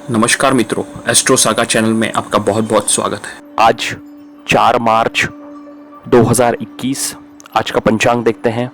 नमस्कार मित्रों, astro saga channel में आपका बहुत बहुत स्वागत है। आज 4 मार्च 2021 आज का पंचांग देखते हैं।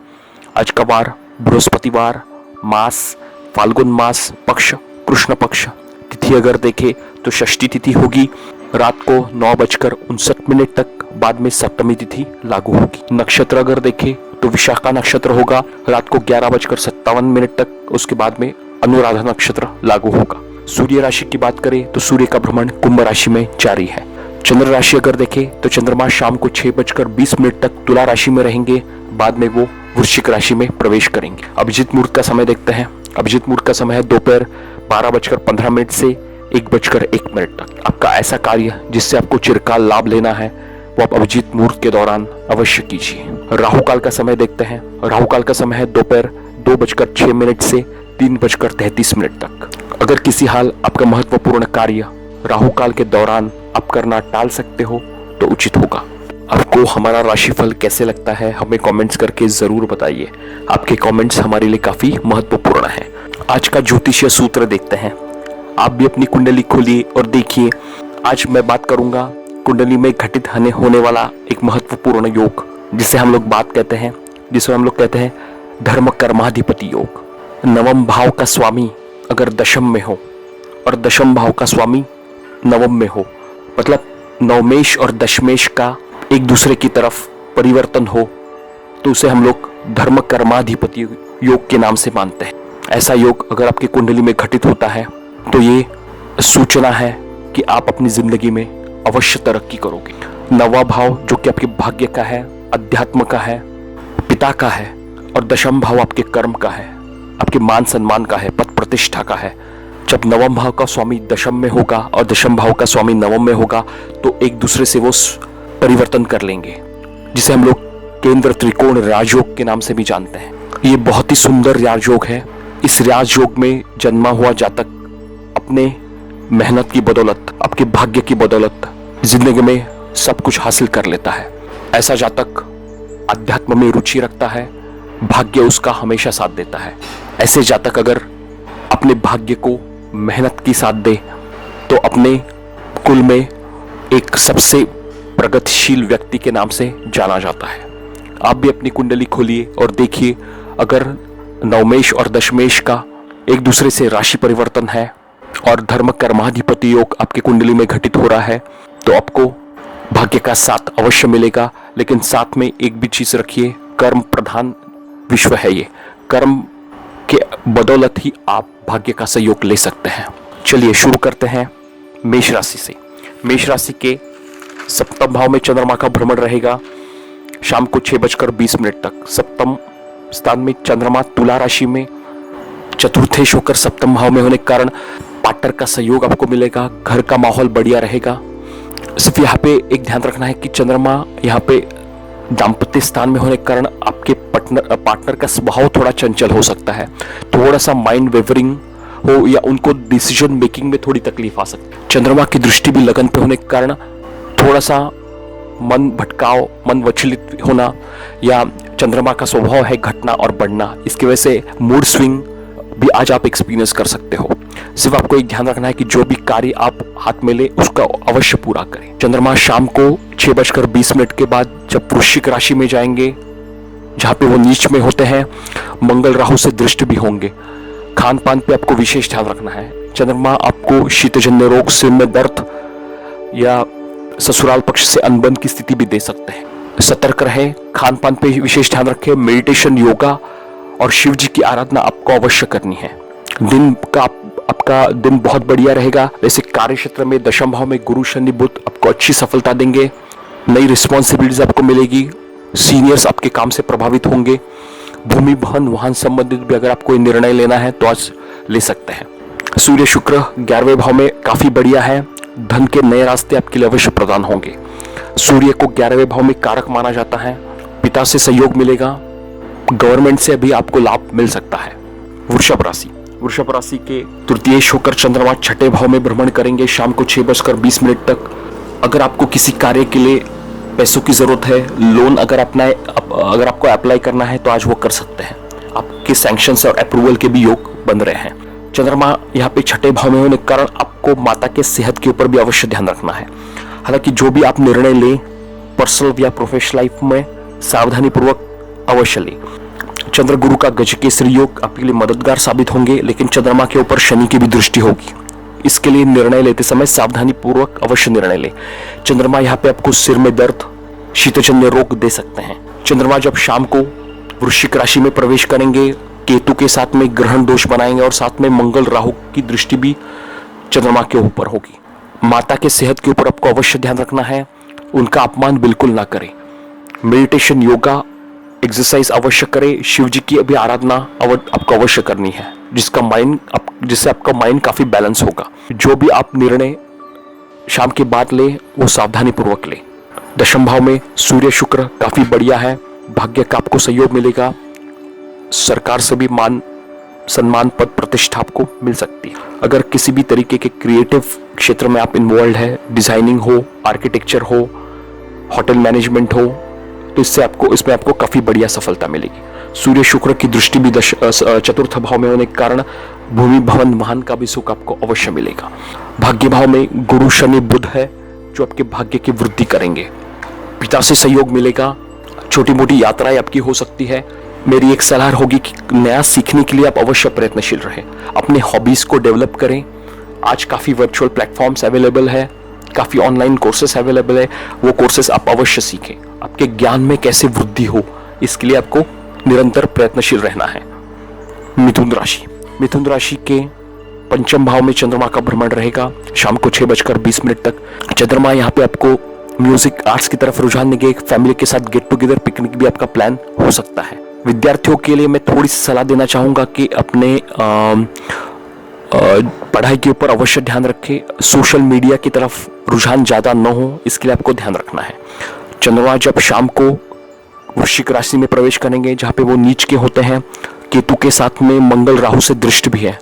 आज का वार बृहस्पतिवार, मास फाल्गुन मास, पक्ष कृष्ण पक्ष। तिथि अगर देखें तो षष्ठी तिथि होगी रात को 9:59 तक, बाद में सप्तमी तिथि लागू होगी। नक्षत्र अगर देखें तो विशाखा नक्षत्र होगा रात को 11:57 तक, उसके बाद में अनुराधा नक्षत्र लागू होगा। सूर्य राशि की बात करें तो सूर्य का भ्रमण कुंभ राशि में जारी है। चंद्र राशि अगर देखें तो चंद्रमा शाम को 6:20 तक तुला राशि में रहेंगे, बाद में वो वृश्चिक राशि में प्रवेश करेंगे। अभिजीत मुहूर्त का समय देखते हैं। अभिजीत मुहूर्त का समय है दोपहर 12:15 से 1:01 तक। आपका ऐसा कार्य जिससे आपको चिरकाल लाभ लेना है वो आप अभिजीत मुहूर्त के दौरान अवश्य कीजिए। राहु काल का समय देखते हैं। राहु काल का समय है दोपहर 2:06 से 3:33 तक। अगर किसी हाल आपका महत्वपूर्ण कार्य राहु काल के दौरान आप करना टाल सकते हो तो उचित होगा। आपको हमारा राशिफल कैसे लगता है हमें कमेंट्स करके जरूर बताइए। आपके कमेंट्स हमारे लिए काफी महत्वपूर्ण है। आज का ज्योतिषीय सूत्र देखते हैं। आप भी अपनी कुंडली खोलिए और देखिए। आज मैं बात करूंगा कुंडली में घटित होने वाला एक महत्वपूर्ण योग जिसे हम लोग कहते हैं धर्म कर्माधिपति योग। नवम भाव का स्वामी अगर दशम में हो और दशम भाव का स्वामी नवम में हो, मतलब नवमेश और दशमेश का एक दूसरे की तरफ परिवर्तन हो, तो उसे हम लोग धर्म कर्माधिपति योग के नाम से मानते हैं। ऐसा योग अगर आपकी कुंडली में घटित होता है तो ये सूचना है कि आप अपनी जिंदगी में अवश्य तरक्की करोगे। नवा भाव जो कि आपके भाग्य का है, अध्यात्म का है, पिता का है, और दशम भाव आपके कर्म का है, आपके मान सम्मान का है, पद प्रतिष्ठा का है। जब नवम भाव का स्वामी दशम में होगा और दशम भाव का स्वामी नवम में होगा तो एक दूसरे से वो परिवर्तन कर लेंगे, जिसे हम लोग केंद्र त्रिकोण राजयोग के नाम से भी जानते हैं। ये बहुत ही सुंदर राजयोग है। इस राजयोग में जन्मा हुआ जातक अपने मेहनत की बदौलत, आपके भाग्य की बदौलत जिंदगी में सब कुछ हासिल कर लेता है। ऐसा जातक अध्यात्म में रुचि रखता है, भाग्य उसका हमेशा साथ देता है। ऐसे जातक अगर अपने भाग्य को मेहनत की साथ दे तो अपने कुल में एक सबसे प्रगतिशील व्यक्ति के नाम से जाना जाता है। आप भी अपनी कुंडली खोलिए और देखिए। अगर नवमेश और दशमेश का एक दूसरे से राशि परिवर्तन है और धर्म कर्माधिपति योग आपकी कुंडली में घटित हो रहा है तो आपको भाग्य का साथ अवश्य मिलेगा। लेकिन साथ में एक भी चीज रखिए, कर्म प्रधान विश्व है। ये कर्म के बदौलत ही आप भाग्य का सहयोग ले सकते हैं। चलिए शुरू करते हैं मेष राशि से। मेष राशि के सप्तम भाव में चंद्रमा का भ्रमण रहेगा शाम को 6:20 तक। सप्तम स्थान में चंद्रमा तुला राशि में चतुर्थेश होकर सप्तम भाव में होने के कारण पार्टनर का सहयोग आपको मिलेगा। घर का माहौल बढ़िया रहेगा। सिर्फ यहाँ पे एक ध्यान रखना है कि चंद्रमा यहाँ पे दाम्पत्य स्थान में होने के कारण आपके पार्टनर का स्वभाव थोड़ा चंचल हो सकता है। थोड़ा सा माइंड वेवरिंग हो या उनको डिसीजन मेकिंग में थोड़ी तकलीफ आ सकती है। चंद्रमा की दृष्टि भी लगन पे होने के कारण थोड़ा सा मन भटकाव, मन विचलित होना, या चंद्रमा का स्वभाव है घटना और बढ़ना, इसकी वजह से मूड स्विंग भी आज आप एक्सपीरियंस कर सकते हो। सिर्फ आपको एक ध्यान रखना है कि जो भी कार्य आप हाथ में ले उसका अवश्य पूरा करें। चंद्रमा शाम को 6:20 के बाद जब वृश्चिक राशि में जाएंगे जहां पे वो नीच में होते हैं, मंगल राहु से दृष्ट भी होंगे। खान पान पे आपको विशेष ध्यान रखना है। चंद्रमा आपको शीतजन्य रोग, सिर में दर्द या ससुराल पक्ष से अनबन की स्थिति भी दे सकते हैं। सतर्क रहें, खान पान पे विशेष ध्यान रखें। मेडिटेशन, योगा और शिव जी की आराधना आपको अवश्य करनी है। दिन का आपका दिन बहुत बढ़िया रहेगा। वैसे कार्य क्षेत्र में दशम भाव में गुरु शनि बुध आपको अच्छी सफलता देंगे। नई रिस्पॉन्सिबिलिटीज आपको मिलेगी। सीनियर्स आपके काम से प्रभावित होंगे। भूमि वाहन वाहन संबंधित भी अगर आपको निर्णय लेना है तो आज ले सकते हैं। सूर्य शुक्र 11वें भाव में काफी बढ़िया है। धन के नए रास्ते आपके लिए अवश्य प्रदान होंगे। सूर्य को 11वें भाव में कारक माना जाता है। पिता से सहयोग मिलेगा। गवर्नमेंट से भी आपको लाभ मिल सकता है। वृषभ राशि के तृतीयेश होकर चंद्रमा छठे भाव में भ्रमण करेंगे शाम को 6:20 तक। अगर आपको किसी कार्य के लिए पैसों की जरूरत है, लोन अगर आपको अप्लाई करना है तो आज वो कर सकते हैं। आपके सैंक्शंस और अप्रूवल के भी योग बन रहे हैं। चंद्रमा यहाँ पे छठे भाव में होने के कारण आप आपको माता के सेहत के ऊपर भी अवश्य ध्यान रखना है। हालांकि जो भी आप निर्णय लें पर्सनल या प्रोफेशनल लाइफ में सावधानी पूर्वक अवश्य लें। चंद्र गुरु का गजकेसरी योग आपके लिए मददगार साबित होंगे, लेकिन चंद्रमा के ऊपर शनि की भी दृष्टि होगी। इसके लिए निर्णय लेते समय सावधानी पूर्वक अवश्य निर्णय लें। चंद्रमा यहाँ पे आपको सिर में दर्द, शीतजन्य रोग दे सकते हैं। चंद्रमा जब शाम को वृश्चिक राशि में प्रवेश करेंगे, केतु के साथ में ग्रहण दोष बनाएंगे और साथ में मंगल राहु की दृष्टि भी चंद्रमा के ऊपर होगी। माता के सेहत के ऊपर आपको अवश्य ध्यान रखना है, उनका अपमान बिल्कुल ना करें। मेडिटेशन, योगा, एक्सरसाइज अवश्य करें। शिव जी की भी आराधना आपको अवश्य करनी है, जिससे आपका माइंड काफी बैलेंस होगा। जो भी आप निर्णय शाम के बाद ले वो सावधानी पूर्वक ले। दशम भाव में सूर्य शुक्र काफी बढ़िया है, भाग्य का आपको सहयोग मिलेगा। सरकार से भी मान सम्मान, पद, प्रतिष्ठा आपको मिल सकती है। अगर किसी भी तरीके के क्रिएटिव क्षेत्र में आप इन्वॉल्व है, डिजाइनिंग हो, आर्किटेक्चर हो, होटल मैनेजमेंट हो, तो इसमें आपको काफी बढ़िया सफलता मिलेगी। सूर्य शुक्र की दृष्टि भी चतुर्थ भाव में होने के कारण भूमि, भवन, वाहन का भी सुख आपको अवश्य मिलेगा। भाग्य भाव में गुरु, शनि, बुध है जो आपके भाग्य की वृद्धि करेंगे। पिता से सहयोग मिलेगा। छोटी मोटी यात्राएं आपकी हो सकती है। मेरी एक सलाह होगी कि नया सीखने के लिए आप अवश्य प्रयत्नशील रहें, अपने हॉबीज को डेवलप करें। आज काफी वर्चुअल प्लेटफॉर्म्स अवेलेबल है, काफी ऑनलाइन कोर्सेस अवेलेबल है, वो कोर्सेस आप अवश्य सीखें। आपके ज्ञान में कैसे वृद्धि हो, इसके लिए आपको निरंतर प्रयत्नशील रहना है। मिथुन राशि के पंचम भाव में चंद्रमा का भ्रमण रहेगा शाम को 6:20 तक। चंद्रमा यहाँ पे आपको म्यूजिक, आर्ट्स की तरफ रुझान देंगे। फैमिली के साथ गेट टुगेदर, पिकनिक भी आपका प्लान हो सकता है। विद्यार्थियों के लिए मैं थोड़ी सी सलाह देना चाहूंगा कि अपने पढ़ाई के ऊपर अवश्य ध्यान रखें। सोशल मीडिया की तरफ रुझान ज्यादा न हो, इसके लिए आपको ध्यान रखना है। चंद्रमा जब शाम को वृश्चिक राशि में प्रवेश करेंगे, जहां पे वो नीच के होते हैं, केतु के साथ में मंगल राहु से दृष्टि भी है।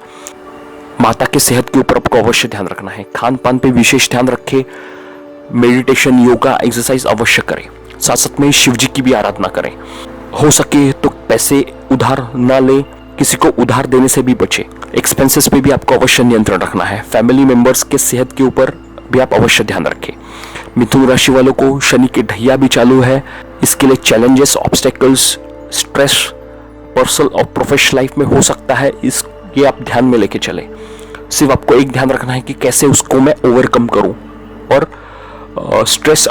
माता के सेहत के ऊपर आपको अवश्य ध्यान रखना है। खान पान पे विशेष ध्यान रखें। मेडिटेशन, योगा, एक्सरसाइज अवश्य करें। साथ साथ में शिव जी की भी आराधना करें। हो सके तो पैसे उधार ना लें, किसी को उधार देने से भी बचे। एक्सपेंसेस पे भी आपको अवश्य नियंत्रण रखना है। फैमिली मेंबर्स के सेहत के ऊपर भी आप अवश्य ध्यान रखें। मिथुन राशि वालों को शनि की ढैया भी चालू है। इसके लिए चैलेंजेस, ऑब्स्टेकल्स, स्ट्रेस पर्सनल और प्रोफेशनल लाइफ में हो सकता है। ये आप ध्यान में लेके चले। सिर्फ आपको एक ध्यान रखना है कि कैसे उसको मैं ओवरकम करूं और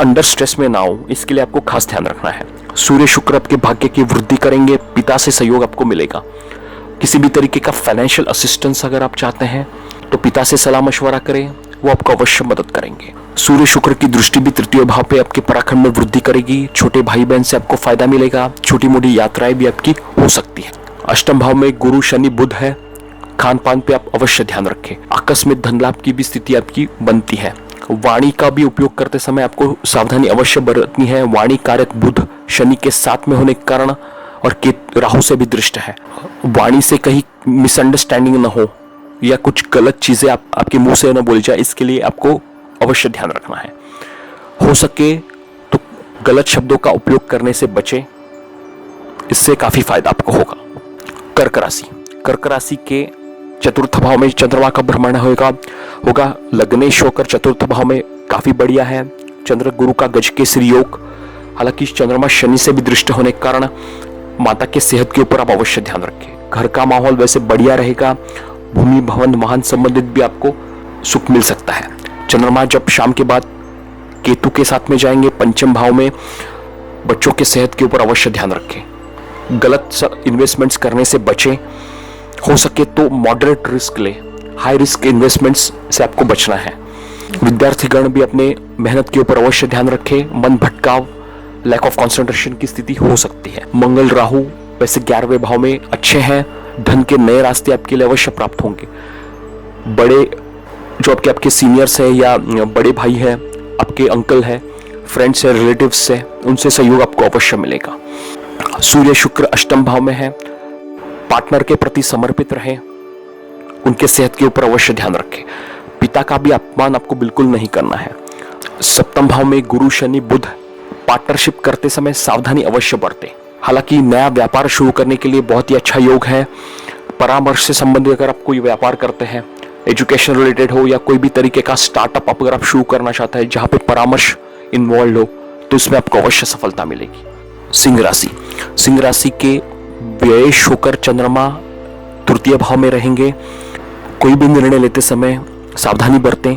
अंडर स्ट्रेस में ना हो, इसके लिए आपको खास ध्यान रखना है। सूर्य शुक्र आपके भाग्य की वृद्धि करेंगे। पिता से सहयोग आपको मिलेगा। किसी भी तरीके का फाइनेंशियल असिस्टेंस अगर आप चाहते हैं तो पिता से सलाह मशवरा करें, वो आपको अवश्य मदद करेंगे। सूर्य शुक्र की दृष्टि भी तृतीय भाव पे आपके पराक्रम में वृद्धि करेगी। छोटे भाई बहन से आपको फायदा मिलेगा। छोटी मोटी यात्राएं भी आपकी हो सकती है। अष्टम भाव में गुरु, शनि, बुध है। खान पान पे आप अवश्य ध्यान रखें। आकस्मिक धन लाभ की भी स्थिति आपकी बनती है। वाणी का भी उपयोग करते समय आपको सावधानी अवश्य बरतनी है। वाणी कारक बुध शनि के साथ में होने के कारण और राहु से भी दृष्ट है। वाणी से कहीं मिसअंडरस्टैंडिंग न हो या कुछ गलत चीजें आपके मुंह से न बोली जाए, इसके लिए आपको अवश्य ध्यान रखना है। हो सके तो गलत शब्दों का उपयोग करने से बचें, इससे काफी फायदा आपको होगा। कर्क राशि के चतुर्थ भाव में चंद्रमा का भ्रमण होगा। लग्नेश होकर चतुर्थ भाव में काफी बढ़िया है। चंद्र गुरु का गजकेसरी योग। हालांकि चंद्रमा शनि से भी दृष्ट होने के कारण माता के सेहत के ऊपर आप अवश्य ध्यान रखें। घर का माहौल वैसे बढ़िया रहेगा। भूमि, भवन, वाहन संबंधित भी आपको सुख मिल सकता है। चंद्रमा जब शाम के बाद केतु के साथ में जाएंगे पंचम भाव में, बच्चों के सेहत के ऊपर अवश्य ध्यान रखें। गलत इन्वेस्टमेंट्स करने से बचें। हो सके तो मॉडरेट रिस्क ले। हाई रिस्क इन्वेस्टमेंट्स से आपको बचना है। विद्यार्थीगण भी अपने मेहनत के ऊपर अवश्य ध्यान रखें। मन भटकाव, लैक ऑफ कंसंट्रेशन की स्थिति हो सकती है। मंगल राहु वैसे 11वें भाव में अच्छे हैं। धन के नए रास्ते आपके लिए अवश्य प्राप्त होंगे। बड़े जो आपके सीनियर्स है या बड़े भाई है, आपके अंकल है, फ्रेंड्स है, रिलेटिव्स है, उनसे सहयोग आपको अवश्य मिलेगा। सूर्य शुक्र अष्टम भाव में है। पार्टनर के प्रति समर्पित रहें। उनके सेहत के ऊपर अवश्य ध्यान रखें। पिता का भी अपमान आपको बिल्कुल नहीं करना है। सप्तम भाव में गुरु, शनि, बुध। पार्टनरशिप करते समय सावधानी अवश्य बरतें। हालांकि नया व्यापार शुरू करने के लिए बहुत ही अच्छा योग है। परामर्श से संबंधित अगर आप कोई व्यापार करते हैं एजुकेशन रिलेटेड हो या कोई भी तरीके का स्टार्टअप अगर आप शुरू करना चाहते हैं जहां पे परामर्श इन्वॉल्व हो तो इसमें आपको अवश्य सफलता मिलेगी। सिंह राशि, सिंह राशि के व्ययेश होकर चंद्रमा तृतीय भाव में रहेंगे। कोई भी निर्णय लेते समय सावधानी बरतें।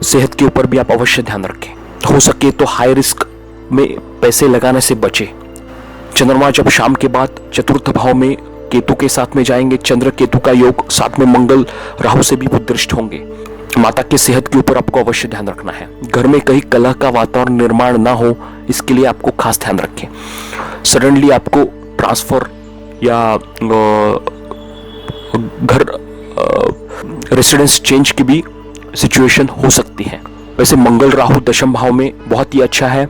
सेहत के ऊपर भी आप अवश्य ध्यान रखें। हो सके तो हाई रिस्क में पैसे लगाने से बचें। चंद्रमा जब शाम के बाद चतुर्थ भाव में केतु के साथ में जाएंगे, चंद्र केतु का योग, साथ में मंगल राहु से भी दृष्ट होंगे। माता की सेहत के ऊपर आपको अवश्य ध्यान रखना है। घर में कहीं कलह का वातावरण निर्माण ना हो, इसके लिए आपको खास ध्यान रखें। सडनली आपको ट्रांसफर या घर रेसिडेंस चेंज की भी सिचुएशन हो सकती है। वैसे मंगल राहु दशम भाव में बहुत ही अच्छा है।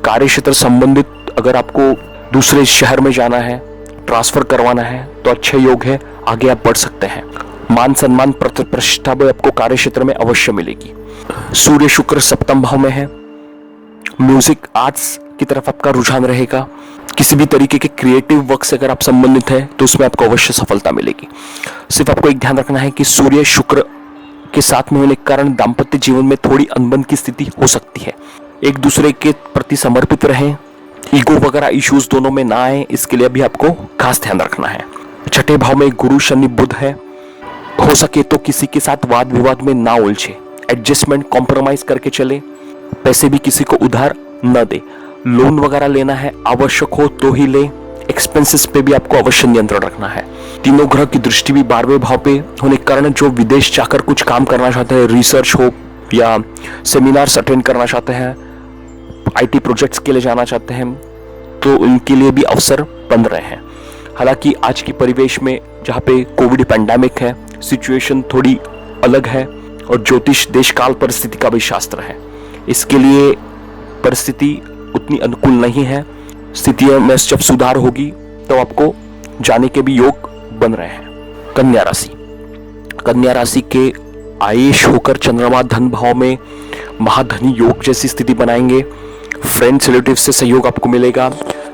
कार्य क्षेत्र संबंधित अगर आपको दूसरे शहर में जाना है, ट्रांसफर करवाना है तो अच्छे योग है, आगे आप बढ़ सकते हैं। मान सम्मान प्रतिष्ठा भी आपको कार्य क्षेत्र में अवश्य मिलेगी। सूर्य शुक्र सप्तम भाव में है। म्यूजिक आर्ट्स की तरफ आपका रुझान रहेगा। किसी भी तरीके के क्रिएटिव वर्क से अगर आप संबंधित हैं तो उसमें आपको अवश्य सफलता मिलेगी। सिर्फ आपको एक ध्यान रखना है कि सूर्य शुक्र के साथ में होने के कारण दाम्पत्य जीवन में थोड़ी अनबन की स्थिति हो सकती है। एक दूसरे के प्रति समर्पित रहें, ईगो वगैरह इश्यूज दोनों में ना आए, इसके लिए भी आपको खास ध्यान रखना है। छठे भाव में गुरु शनि बुध है। हो सके तो किसी के साथ वाद विवाद में ना उलझे, एडजस्टमेंट कॉम्प्रोमाइज करके चले। पैसे भी किसी को उधार न दे। लोन वगैरह लेना है आवश्यक हो तो ही ले। एक्सपेंसेस पे भी आपको अवश्य नियंत्रण रखना है। तीनों ग्रह की दृष्टि भी 12वें भाव पे होने के कारण जो विदेश जाकर कुछ काम करना चाहते हैं, रिसर्च हो या सेमिनार्स अटेंड करना चाहते हैं, आईटी प्रोजेक्ट्स के लिए जाना चाहते हैं, तो उनके लिए भी अवसर बन रहे हैं। हालांकि आज की परिवेश में जहाँ पे कोविड पैंडेमिक है, सिचुएशन थोड़ी अलग है और ज्योतिष देश काल परिस्थिति का भी शास्त्र है। इसके लिए परिस्थिति उतनी अनुकूल नहीं है। स्थितियों में जब सुधार होगी तो आपको जाने के भी योग बन रहे हैं। कन्या राशि, कन्या राशि के आयेश होकर चंद्रमा धन भाव में महाधनी योग जैसी स्थिति बनाएंगे। फ्रेंड्स रिलेटिव से सहयोग आपको मिलेगा।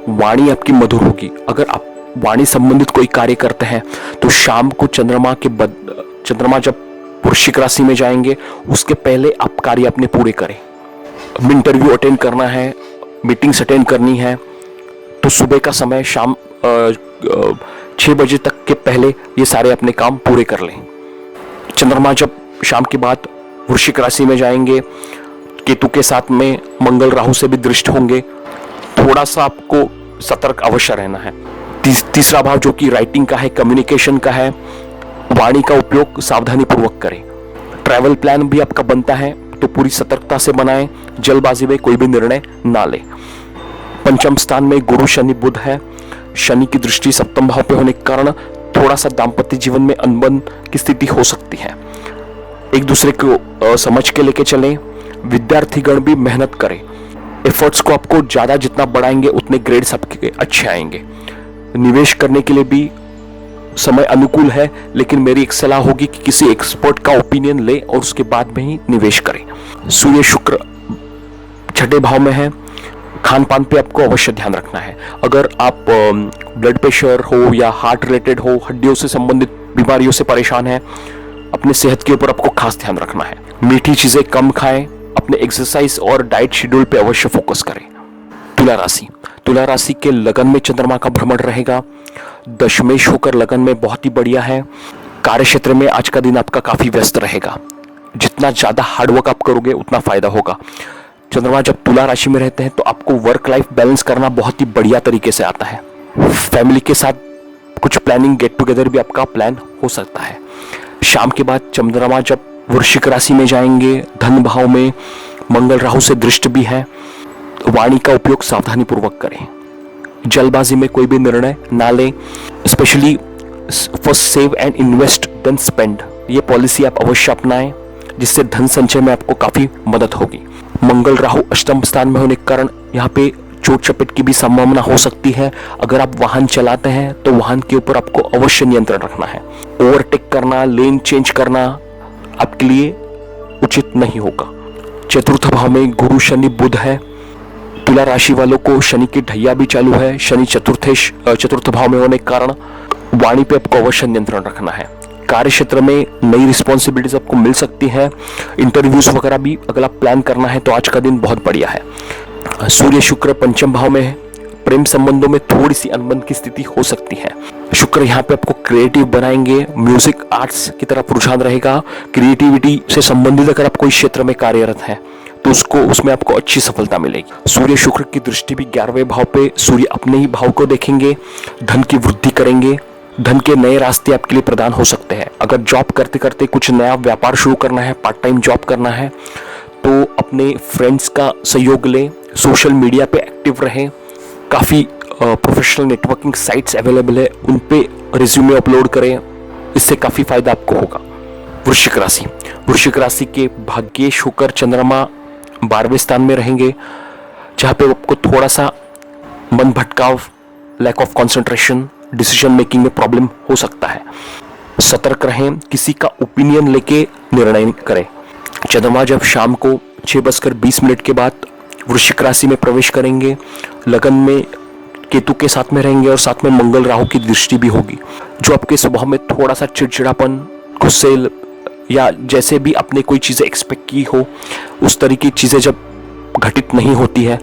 वाणी आपकी मधुर होगी। अगर आप वाणी संबंधित कोई कार्य करते हैं तो शाम को चंद्रमा जब वृश्चिक राशि में जाएंगे उसके पहले आप कार्य अपने पूरे करें। इंटरव्यू अटेंड करना है, मीटिंग्स अटेंड करनी है तो सुबह का समय शाम 6 बजे तक के पहले ये सारे अपने काम पूरे कर लें। चंद्रमा जब शाम के बाद वृश्चिक राशि में जाएंगे, केतु के साथ में मंगल राहु से भी दृष्ट होंगे। थोड़ा सा आपको सतर्क अवश्य रहना है। तीसरा भाव जो कि राइटिंग का है, कम्युनिकेशन का है, वाणी का उपयोग सावधानी पूर्वक करें। ट्रैवल प्लान भी आपका बनता है तो पूरी सतर्कता से बनाएं, जल्दबाजी में कोई भी निर्णय ना लें। पंचम स्थान में गुरु शनि बुध है। शनि की दृष्टि सप्तम भाव पे होने के कारण थोड़ा सा दाम्पत्य जीवन में अनबन की स्थिति हो सकती है। एक दूसरे को समझ के लेके चलें। विद्यार्थीगण भी मेहनत करें। एफर्ट्स को आपको ज्यादा जितना बढ़ाएंगे उतने ग्रेड्स आपके अच्छे आएंगे। निवेश करने के लिए भी समय अनुकूल है, लेकिन मेरी एक सलाह होगी कि किसी एक्सपर्ट का ओपिनियन ले और उसके बाद में ही निवेश करें। सूर्य शुक्र छठे भाव में है। खान पान पे आपको अवश्य ध्यान रखना है। अगर आप ब्लड प्रेशर हो या हार्ट रिलेटेड हो, हड्डियों से संबंधित बीमारियों से परेशान है, अपने सेहत के ऊपर आपको खास ध्यान रखना है। मीठी चीजें कम खाएं। अपने एक्सरसाइज और डाइट शेड्यूल पे अवश्य फोकस करें। तुला राशि, तुला राशि के लगन में चंद्रमा का भ्रमण रहेगा। दशमेश होकर लगन में बहुत ही बढ़िया है। कार्य क्षेत्र में आज का दिन आपका काफी व्यस्त रहेगा। जितना ज्यादा हार्डवर्क आप करोगे उतना फायदा होगा। चंद्रमा जब तुला राशि में रहते हैं तो आपको वर्क लाइफ बैलेंस करना बहुत ही बढ़िया तरीके से आता है। फैमिली के साथ कुछ प्लानिंग, गेट टुगेदर भी आपका प्लान हो सकता है। शाम के बाद चंद्रमा जब वृश्चिक राशि में जाएंगे, धन भाव में मंगल राहु से दृष्ट भी है। वाणी का उपयोग सावधानी पूर्वक करें। जल्दबाजी में कोई भी निर्णय ना लें। Specially first save and invest then spend, ये पॉलिसी आप अवश्य अपनाएं, जिससे धन संचय में आपको काफी मदद होगी। मंगल राहु अष्टम स्थान में होने के कारण यहाँ पे चोट चपेट की भी संभावना हो सकती है। अगर आप वाहन चलाते हैं तो वाहन के ऊपर आपको अवश्य नियंत्रण रखना है। ओवरटेक करना, लेन चेंज करना आपके लिए उचित नहीं होगा। चतुर्थ भाव में गुरु शनि बुध है। तुला राशि वालों को शनि की ढैया भी चालू है। शनि चतुर्थ भाव में होने के कारण वाणी पे आपको अवश्य नियंत्रण रखना है। कार्य क्षेत्र में नई रिस्पॉन्सिबिलिटीज आपको मिल सकती है। इंटरव्यूज वगैरह भी अगर आप प्लान करना है तो आज का दिन बहुत बढ़िया है। सूर्य शुक्र पंचम भाव में है। प्रेम संबंधों में थोड़ी सी अनबन की स्थिति हो सकती है। शुक्र यहाँ पे आपको क्रिएटिव बनाएंगे, म्यूजिक आर्ट्स की तरफ रुझान रहेगा। क्रिएटिविटी से संबंधित अगर आप कोई क्षेत्र में कार्यरत हैं तो उसमें आपको अच्छी सफलता मिलेगी। सूर्य शुक्र की दृष्टि भी 11वें भाव पे, सूर्य अपने ही भाव को देखेंगे, धन की वृद्धि करेंगे। धन के नए रास्ते आपके लिए प्रदान हो सकते हैं। अगर जॉब करते करते कुछ नया व्यापार शुरू करना है, पार्ट टाइम जॉब करना है, तो अपने फ्रेंड्स का सहयोग लें, सोशल मीडिया पे एक्टिव रहें। काफ़ी प्रोफेशनल नेटवर्किंग साइट्स अवेलेबल है, उन पे रिज्यूमे अपलोड करें, इससे काफ़ी फायदा आपको होगा। वृश्चिक राशि, वृश्चिक राशि के भाग्येश होकर चंद्रमा 12वें स्थान में रहेंगे, जहाँ पे आपको थोड़ा सा मन भटकाव, lack of concentration, decision making में प्रॉब्लम हो सकता है। सतर्क रहें, किसी का ओपिनियन लेके निर्णय करें। चंद्रमा जब शाम को 6:20 के बाद वृश्चिक राशि में प्रवेश करेंगे, लगन में केतु के साथ में रहेंगे और साथ में मंगल राहु की दृष्टि भी होगी, जो आपके स्वभाव में थोड़ा सा चिड़चिड़ापन, गुस्से या जैसे भी आपने कोई चीज़ें एक्सपेक्ट की हो उस तरीके की चीज़ें जब घटित नहीं होती है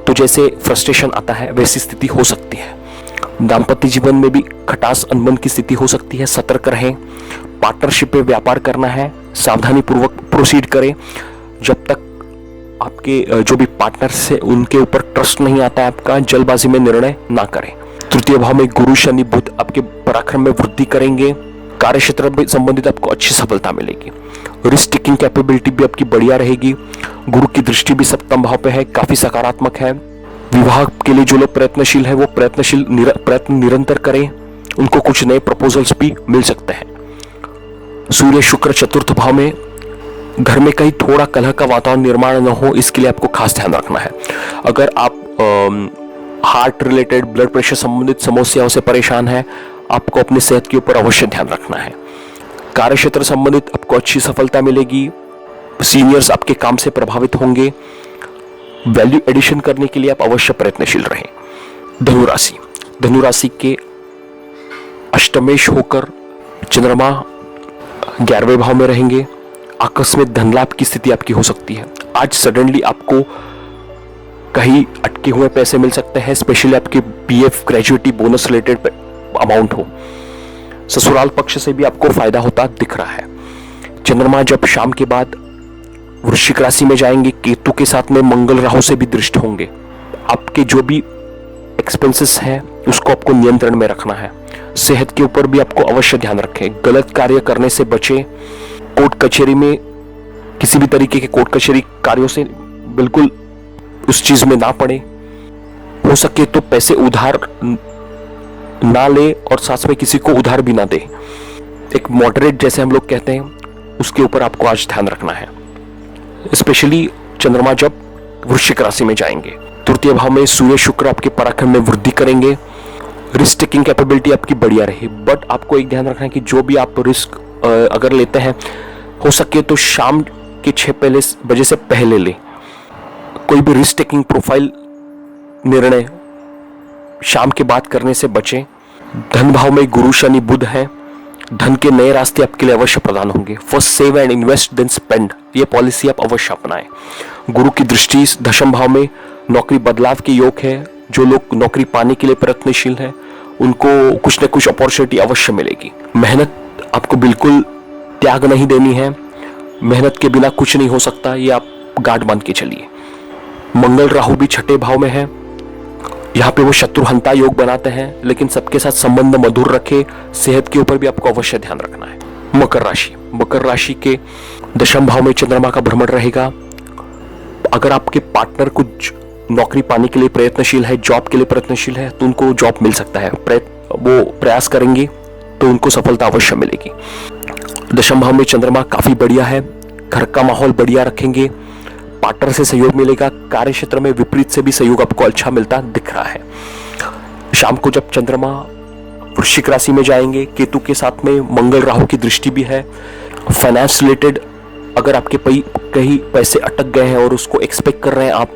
तो जैसे फ्रस्ट्रेशन आता है वैसी स्थिति हो सकती है। दाम्पत्य जीवन में भी खटास अनबन की स्थिति हो सकती है। सतर्क रहें। पार्टनरशिप में व्यापार करना है, सावधानी पूर्वक प्रोसीड करें। जब तक आपके जो भी पार्टनर्स है उनके ऊपर ट्रस्ट नहीं आता है आपका, जल्दबाजी में निर्णय ना करें। तृतीय भाव में गुरु शनि बुध आपके पराक्रम में वृद्धि करेंगे। कार्य क्षेत्र में संबंधित आपको अच्छी सफलता मिलेगी। रिस्क टेकिंग कैपेबिलिटी भी आपकी बढ़िया रहेगी। गुरु की दृष्टि भी सप्तम भाव पे है, काफी सकारात्मक है। विवाह के लिए जो लोग प्रयत्नशील है वो प्रयत्न निरंतर करें, उनको कुछ नए प्रपोजल्स भी मिल सकते हैं। सूर्य शुक्र चतुर्थ भाव में, घर में कहीं थोड़ा कलह का वातावरण निर्माण न हो, इसके लिए आपको खास ध्यान रखना है। अगर आप हार्ट रिलेटेड, ब्लड प्रेशर संबंधित समस्याओं से परेशान है, आपको अपनी सेहत के ऊपर अवश्य ध्यान रखना है। कार्य क्षेत्र संबंधित आपको अच्छी सफलता मिलेगी। सीनियर्स आपके काम से प्रभावित होंगे। वैल्यू एडिशन करने के लिए आप अवश्य प्रयत्नशील रहें। धनुराशि, धनुराशि के अष्टमेश होकर चंद्रमा 11वें भाव में रहेंगे। आकस्मिक धन लाभ की स्थिति आपकी हो सकती है। आज सडनली आपको कहीं अटके हुए पैसे मिल सकते हैं, स्पेशली आपके PF, gratuity, bonus related amount हो। ससुराल पक्ष से भी आपको फायदा होता दिख रहा है। चंद्रमा जब शाम के बाद वृश्चिक राशि में जाएंगे, केतु के साथ में मंगल राहु से भी दृष्ट होंगे। आपके जो भी एक्सपेंसेस हैं उसको आपको नियंत्रण में रखना है। सेहत के ऊपर भी आपको अवश्य ध्यान रखें। गलत कार्य करने से बचें। कोर्ट कचहरी में, किसी भी तरीके के कोर्ट कचहरी कार्यों से बिल्कुल उस चीज में ना पड़े। हो सके तो पैसे उधार ना ले और साथ में किसी को उधार भी ना दे। एक मॉडरेट जैसे हम लोग कहते हैं, उसके ऊपर आपको आज ध्यान रखना है। स्पेशली चंद्रमा जब वृश्चिक राशि में जाएंगे। तृतीय भाव में सूर्य शुक्र आपके पराक्रम में वृद्धि करेंगे। रिस्क टेकिंग कैपेबिलिटी आपकी बढ़िया रही, बट आपको एक ध्यान रखना है कि जो भी आप रिस्क अगर लेते हैं, हो सके तो शाम के 6 बजे से पहले लें। कोई भी रिस्क टेकिंग प्रोफाइल निर्णय शाम के बाद करने से बचें। धन भाव में गुरु शनि बुध है। धन के नए रास्ते आपके लिए अवश्य प्रदान होंगे। First save and invest then spend, ये पॉलिसी आप अवश्य अपनाएं। गुरु की दृष्टि दशम भाव में, नौकरी बदलाव के योग है। जो लोग नौकरी पाने के लिए प्रयत्नशील हैं उनको कुछ न कुछ अपॉर्चुनिटी अवश्य मिलेगी। मेहनत आपको बिल्कुल त्याग नहीं देनी है। मेहनत के बिना कुछ नहीं हो सकता, ये आप गांठ बांध के चलिए। मंगल राहु भी छठे भाव में है। यहाँ पे वो शत्रुहंता योग बनाते हैं, लेकिन सबके साथ संबंध मधुर रखे। सेहत के ऊपर भी आपको अवश्य ध्यान रखना है। मकर राशि, मकर राशि के दशम भाव में चंद्रमा का भ्रमण रहेगा। अगर आपके पार्टनर कुछ नौकरी पाने के लिए प्रयत्नशील है, जॉब के लिए प्रयत्नशील है, तो उनको जॉब मिल सकता है। वो प्रयास करेंगे तो उनको सफलता अवश्य मिलेगी। दशम भाव में चंद्रमा काफी बढ़िया है। घर का माहौल बढ़िया रखेंगे। पार्टनर से सहयोग मिलेगा। कार्य क्षेत्र में विपरीत से भी सहयोग आपको अच्छा मिलता दिख रहा है। शाम को जब चंद्रमा वृश्चिक राशि में जाएंगे, केतु के साथ में मंगल राहु की दृष्टि भी है। फाइनेंस रिलेटेड अगर आपके कहीं पैसे अटक गए हैं और उसको एक्सपेक्ट कर रहे हैं आप,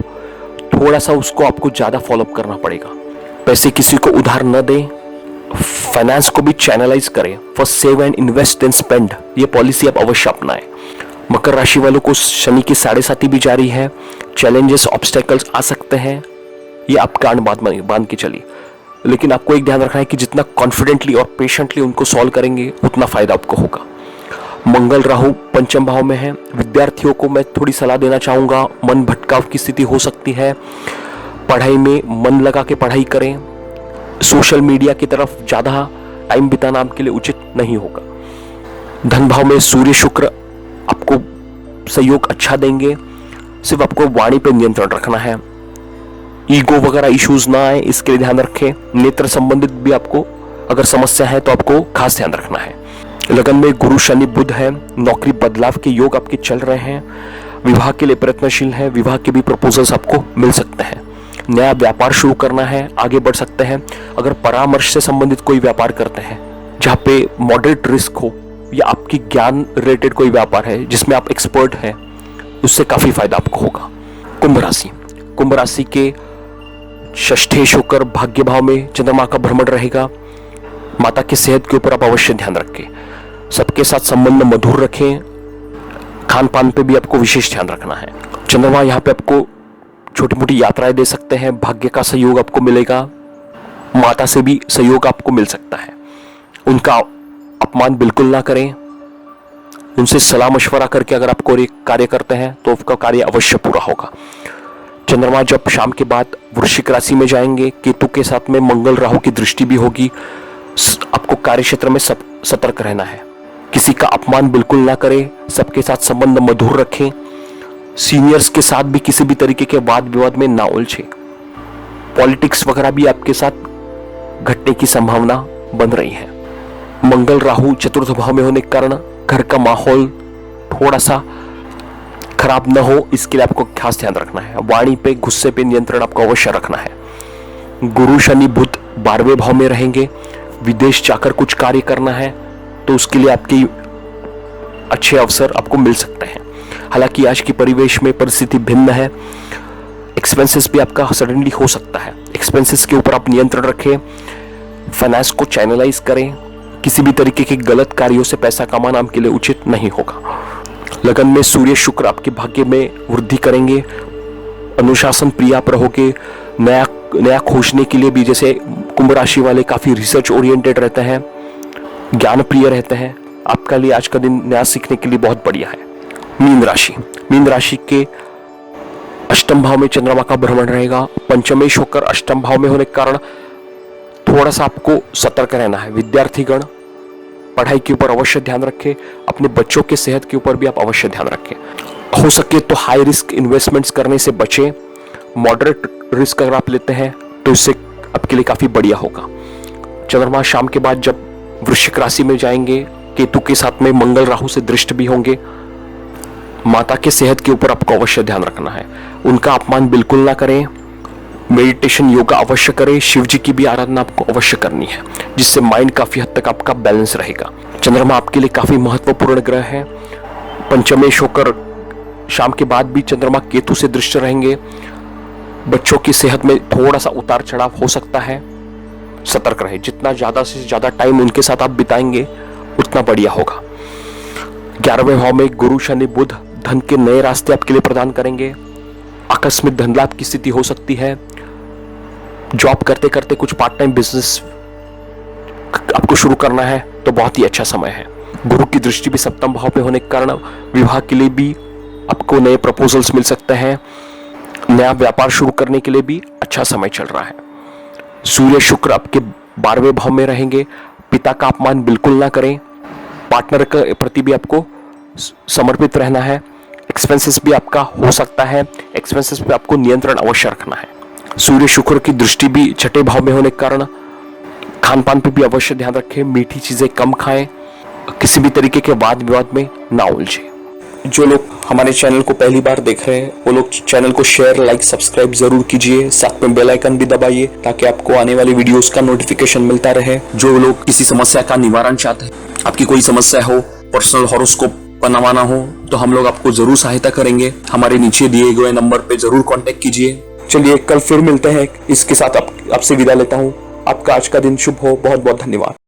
थोड़ा सा उसको आपको ज्यादा फॉलोअप करना पड़ेगा। पैसे किसी को उधार न दें। फाइनेंस को भी चैनलाइज करें। For save and invest then spend, ये पॉलिसी आप अवश्य अपनाएं। मकर राशि वालों को शनि की 7.5 भी जारी है। चैलेंजेस ऑब्स्टेकल्स आ सकते हैं, ये आप कान बांध के चलिए, लेकिन आपको एक ध्यान रखना है कि जितना कॉन्फिडेंटली और पेशेंटली उनको सॉल्व करेंगे उतना फायदा आपको होगा। मंगल राहु पंचम भाव में है। विद्यार्थियों को मैं थोड़ी सलाह देना चाहूंगा, मन भटकाव की स्थिति हो सकती है। पढ़ाई में मन लगा के पढ़ाई करें। सोशल मीडिया की तरफ ज्यादा टाइम बिताना आपके लिए उचित नहीं होगा। धन भाव में सूर्य शुक्र आपको सहयोग अच्छा देंगे। सिर्फ आपको वाणी पे नियंत्रण रखना है, ईगो वगैरह इश्यूज ना आए इसके लिए ध्यान रखें। नेत्र संबंधित भी आपको अगर समस्या है तो आपको खास ध्यान रखना है। लगन में गुरु शनि बुध है। नौकरी बदलाव के योग आपके चल रहे हैं। विवाह के लिए प्रयत्नशील है। विवाह के भी प्रपोजल्स आपको मिल सकते हैं। नया व्यापार शुरू करना है, आगे बढ़ सकते हैं। अगर परामर्श से संबंधित कोई व्यापार करते हैं जहाँ पे मॉडरेट रिस्क हो, या आपकी ज्ञान रिलेटेड कोई व्यापार है जिसमें आप एक्सपर्ट हैं, उससे काफी फायदा आपको होगा। कुंभ राशि के षष्ठेश होकर भाग्य भाव में चंद्रमा का भ्रमण रहेगा। माता की सेहत के ऊपर आप अवश्य ध्यान रखें। सबके साथ संबंध मधुर रखें। खान पान पे भी आपको विशेष ध्यान रखना है। चंद्रमा यहाँ पे आपको छोटी मोटी यात्राएं दे सकते हैं। भाग्य का सहयोग आपको मिलेगा। माता से भी सहयोग आपको मिल सकता है। उनका अपमान बिल्कुल ना करें। उनसे सलाह मशवरा करके अगर आप कोई कार्य करते हैं तो आपका कार्य अवश्य पूरा होगा। चंद्रमा जब शाम के बाद वृश्चिक राशि में जाएंगे, केतु के साथ में मंगल राहु की दृष्टि भी होगी। आपको कार्य क्षेत्र में सतर्क रहना है। किसी का अपमान बिल्कुल ना करें। सबके साथ संबंध मधुर रखें। सीनियर्स के साथ भी किसी भी तरीके के वाद विवाद में ना उलझे। पॉलिटिक्स वगैरह भी आपके साथ घटने की संभावना बन रही है। मंगल राहु चतुर्थ भाव में होने के कारण घर का माहौल थोड़ा सा खराब न हो, इसके लिए आपको खास ध्यान रखना है। वाणी पे, गुस्से पे नियंत्रण आपको अवश्य रखना है। गुरु शनि बुध 12वें भाव में रहेंगे। विदेश जाकर कुछ कार्य करना है तो उसके लिए आपकी अच्छे अवसर आपको मिल सकते हैं। हालांकि आज की परिवेश में परिस्थिति भिन्न है। एक्सपेंसेस भी आपका सडनली हो सकता है। एक्सपेंसेस के ऊपर आप नियंत्रण रखें। फाइनेंस को चैनलाइज करें। किसी भी तरीके के गलत कार्यों से पैसा कमाना आपके लिए उचित नहीं होगा। लगन में सूर्य शुक्र आपके भाग्य में वृद्धि करेंगे। अनुशासन प्रिय आप रहोगे। नया खोजने के लिए भी, जैसे कुंभ राशि वाले काफी रिसर्च ओरिएंटेड रहते हैं, ज्ञान प्रिय रहते हैं, आपका लिए आज का दिन नया सीखने के लिए बहुत बढ़िया है। मीन राशि के अष्टम भाव में चंद्रमा का भ्रमण रहेगा। पंचमेश होकर अष्टम भाव में होने के कारण थोड़ा सा आपको सतर्क रहना है। विद्यार्थीगण पढ़ाई के ऊपर अवश्य ध्यान रखें। अपने बच्चों के सेहत के ऊपर भी आप अवश्य ध्यान रखें। हो सके तो हाई रिस्क इन्वेस्टमेंट्स करने से बचें। मॉडरेट रिस्क अगर आप लेते हैं तो इससे आपके लिए काफी बढ़िया होगा। चंद्रमा शाम के बाद जब वृश्चिक राशि में जाएंगे, केतु के साथ में मंगल राहु से दृष्ट भी होंगे। माता के सेहत के ऊपर आपको अवश्य ध्यान रखना है। उनका अपमान बिल्कुल ना करें। मेडिटेशन योगा अवश्य करें। शिव जी की भी आराधना आपको अवश्य करनी है, जिससे माइंड काफी हद तक आपका बैलेंस रहेगा। चंद्रमा आपके लिए काफी महत्वपूर्ण ग्रह है। पंचमेश होकर शाम के बाद भी चंद्रमा केतु से दृष्ट रहेंगे। बच्चों की सेहत में थोड़ा सा उतार चढ़ाव हो सकता है, सतर्क रहे। जितना ज्यादा से ज्यादा टाइम उनके साथ आप बिताएंगे उतना बढ़िया होगा। 11वें भाव में गुरु शनि बुध धन के नए रास्ते आपके लिए प्रदान करेंगे। आकस्मिक धन लाभ की स्थिति हो सकती है। जॉब करते करते कुछ पार्ट टाइम बिजनेस आपको शुरू करना है तो बहुत ही अच्छा समय है। गुरु की दृष्टि भी सप्तम भाव पे होने के कारण विवाह के लिए भी आपको नए प्रपोजल्स मिल सकते हैं। नया व्यापार शुरू करने के लिए भी अच्छा समय चल रहा है। सूर्य शुक्र आपके 12वें भाव में रहेंगे। पिता का अपमान बिल्कुल ना करें। पार्टनर के प्रति भी आपको समर्पित रहना है। एक्सपेंसेस भी आपका हो सकता है। एक्सपेंसेस पे आपको नियंत्रण अवश्य रखना है। सूर्य शुक्र की दृष्टि भी छठे भाव में होने के कारण खान पान पे भी अवश्य ध्यान रखें। मीठी चीजें कम खाएं। किसी भी तरीके के वाद विवाद में ना उलझे। जो लोग हमारे चैनल को पहली बार देख रहे हैं वो लोग चैनल को शेयर, लाइक, सब्सक्राइब जरूर कीजिए। साथ में बेल आइकन भी दबाइए ताकि आपको आने वाली वीडियोस का नोटिफिकेशन मिलता रहे। जो लोग किसी समस्या का निवारण चाहते हैं, आपकी कोई समस्या हो, पर्सनल हॉरोस्कोप बनवाना हो, तो हम लोग आपको जरूर सहायता करेंगे। हमारे नीचे दिए गए नंबर पे जरूर कांटेक्ट कीजिए। चलिए कल फिर मिलते हैं। इसके साथ आपसे विदा लेता हूँ। आपका आज का दिन शुभ हो। बहुत बहुत धन्यवाद।